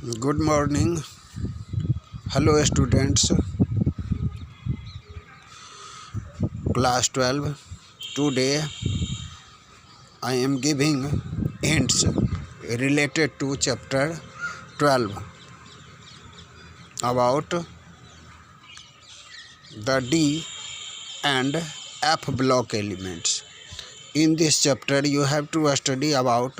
Good morning. Hello, students. Class 12. Today I am giving hints related to chapter 12 about the D and F block elements. In this chapter, you have to study about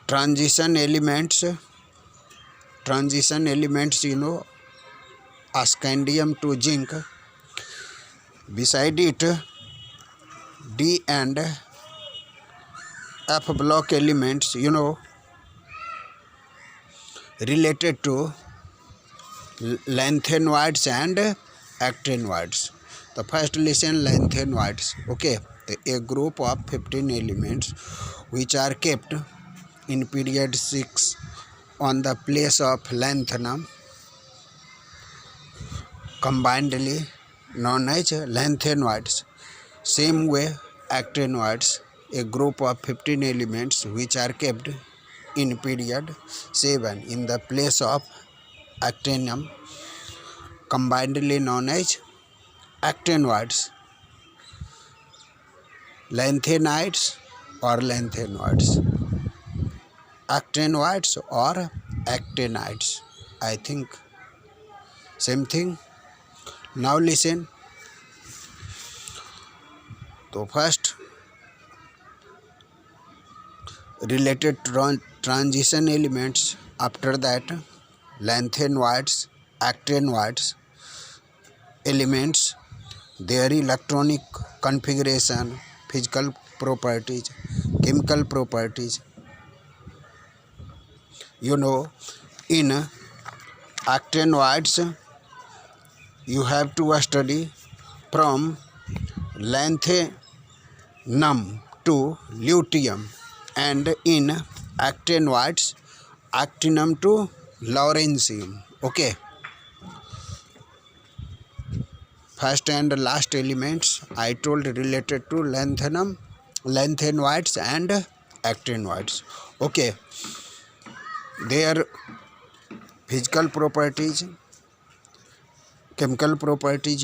transition elements. Transition elements, scandium to zinc. Beside it, D and F block elements, related to lanthanoids and actinoids. The first listen lanthanoids. Okay, a group of 15 elements which are kept in period 6 on the place of lanthanum, combinedly known as lanthanoids. Same way, actinoids, a group of 15 elements which are kept in period 7 in the place of actinium, combinedly known as actinoids, lanthanides or lanthanoids, actinoids or actinides. I think same thing. Now listen. So first, related transition elements, after that lanthanoids, actinoids elements, their electronic configuration, physical properties, chemical properties. In actinoids, you have to study from lanthanum to luteum, and in actinoids, actinum to lawrencium. Okay. First and last elements I told related to lanthanum, lanthanoids and actinoids. Okay. Their physical properties, chemical properties,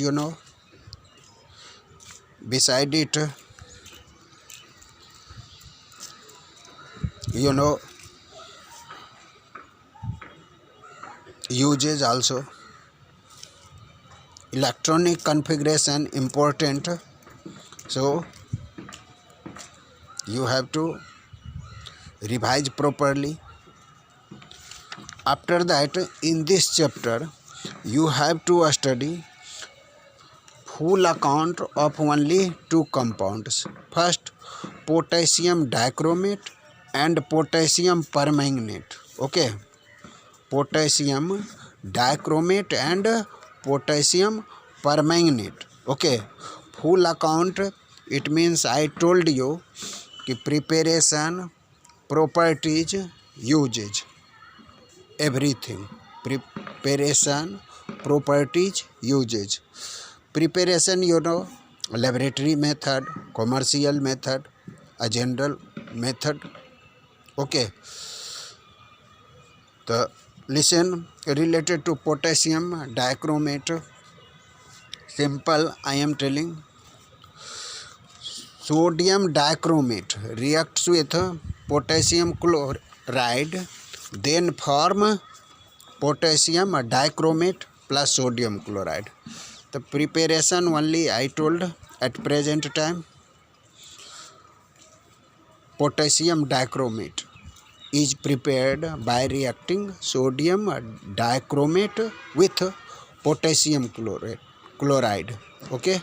beside it, uses also. Electronic configuration important, so you have to revise properly. After that, in this chapter, you have to study full account of only two compounds. First, potassium dichromate and potassium permanganate. Okay, potassium dichromate and potassium permanganate. Okay, full account, it means I told you कि preparation, properties, usage, everything. Preparation, properties, usage. Preparation, laboratory method, commercial method, a general method. Okay. The listen, related to potassium dichromate, simple I am telling. Sodium dichromate reacts with potassium chloride, then form potassium dichromate plus sodium chloride. The preparation only I told at present time. Potassium dichromate is prepared by reacting sodium dichromate with potassium chloride. Okay.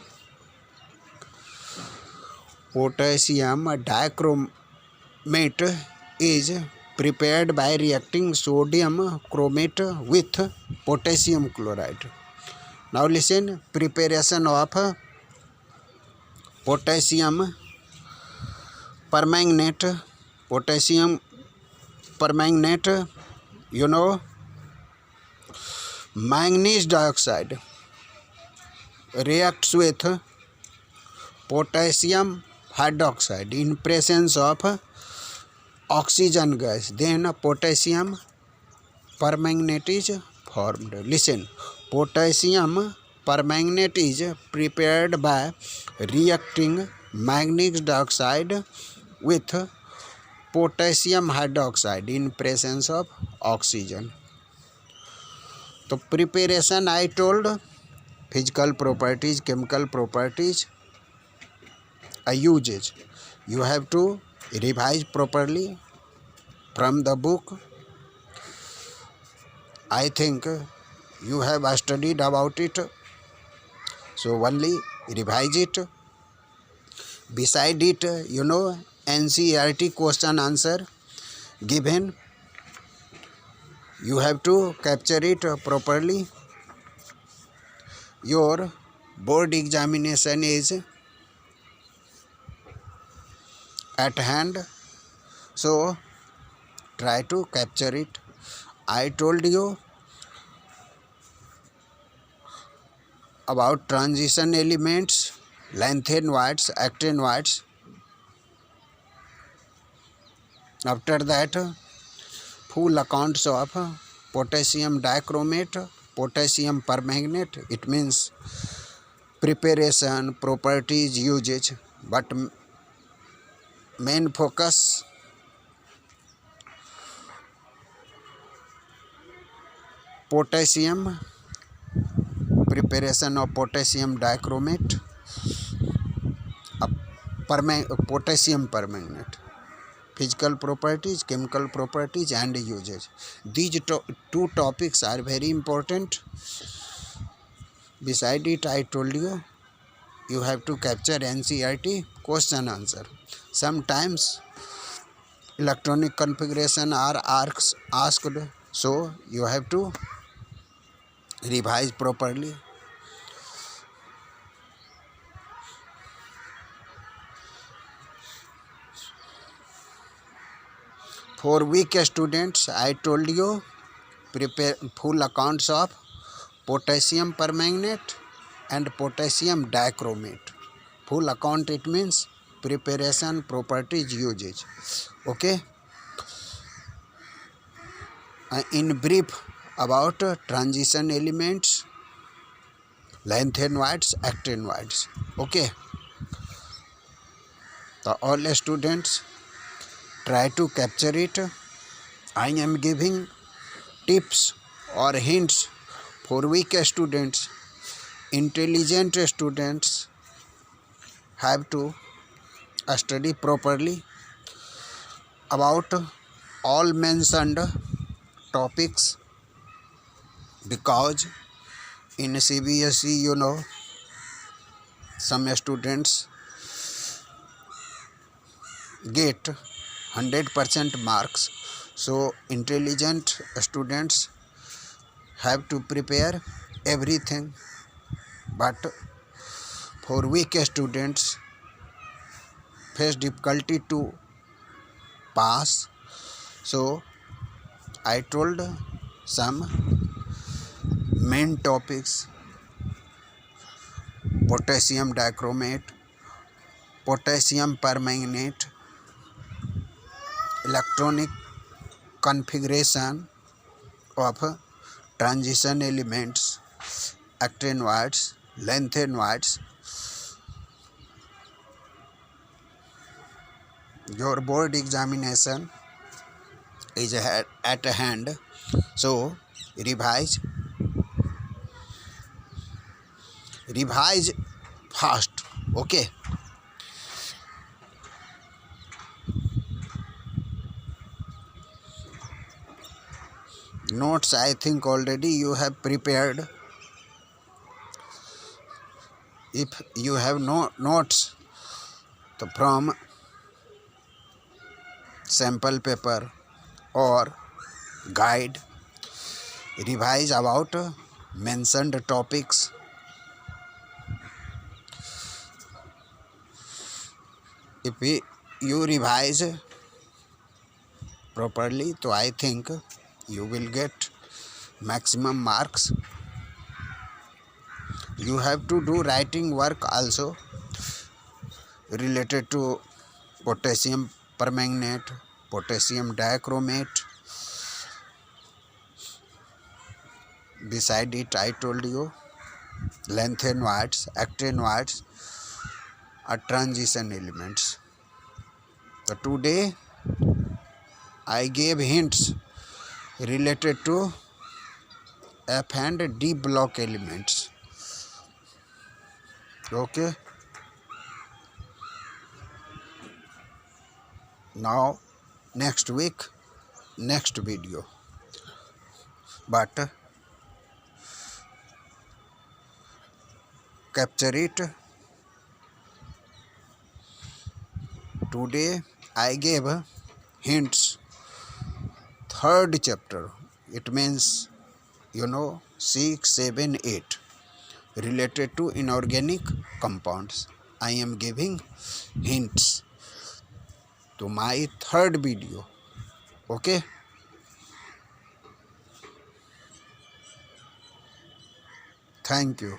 Potassium dichromate is prepared by reacting sodium chromate with potassium chloride. Now listen, preparation of potassium permanganate. Potassium permanganate, manganese dioxide reacts with potassium hydroxide in presence of oxygen gas, then potassium permanganate is formed. Listen, potassium permanganate is prepared by reacting manganese dioxide with potassium hydroxide in presence of oxygen. तो preparation I told, physical properties, chemical properties, uses. You have to revise properly from the book. I think you have studied about it, so only revise it. Beside it, NCERT question answer given. You have to capture it properly. Your board examination is at hand, so try to capture it. I told you about transition elements, lanthanoids, actinoids. After that, full accounts of potassium dichromate, potassium permanganate. It means preparation, properties, usage, but main focus potassium, preparation of potassium dichromate, potassium permanganate, physical properties, chemical properties and uses. These two topics are very important. Beside it, I told you, you have to capture NCERT question answer. Sometimes electronic configuration are asked, so you have to revise properly. For weak students, I told you, prepare full accounts of potassium permanganate and potassium dichromate. Full account, it means preparation, properties, usage. Okay. In brief about transition elements, lanthanoids, actinoids. Okay. So all students try to capture it. I am giving tips or hints for weak students. Intelligent students have to study properly about all mentioned topics, because in CBSE, some students get 100% marks. So intelligent students have to prepare everything, but for weak students face difficulty to pass. So I told some main topics: potassium dichromate, potassium permanganate, electronic configuration of transition elements, actinoids, lanthanoids. Your board examination is at hand, so revise fast. Okay. Notes, I think already you have prepared. If you have no notes from sample paper or guide, revise about mentioned topics. If you revise properly, so I think you will get maximum marks. You have to do writing work also related to potassium permanganate, potassium dichromate. Beside it, I told you lanthanoids, actinoids are transition elements. So today I gave hints related to F and D block elements. Okay. Now next week, next video. But capture it. Today I gave hints. Third chapter. It means 6, 7, 8 related to inorganic compounds. I am giving hints to my third video. Okay. Thank you.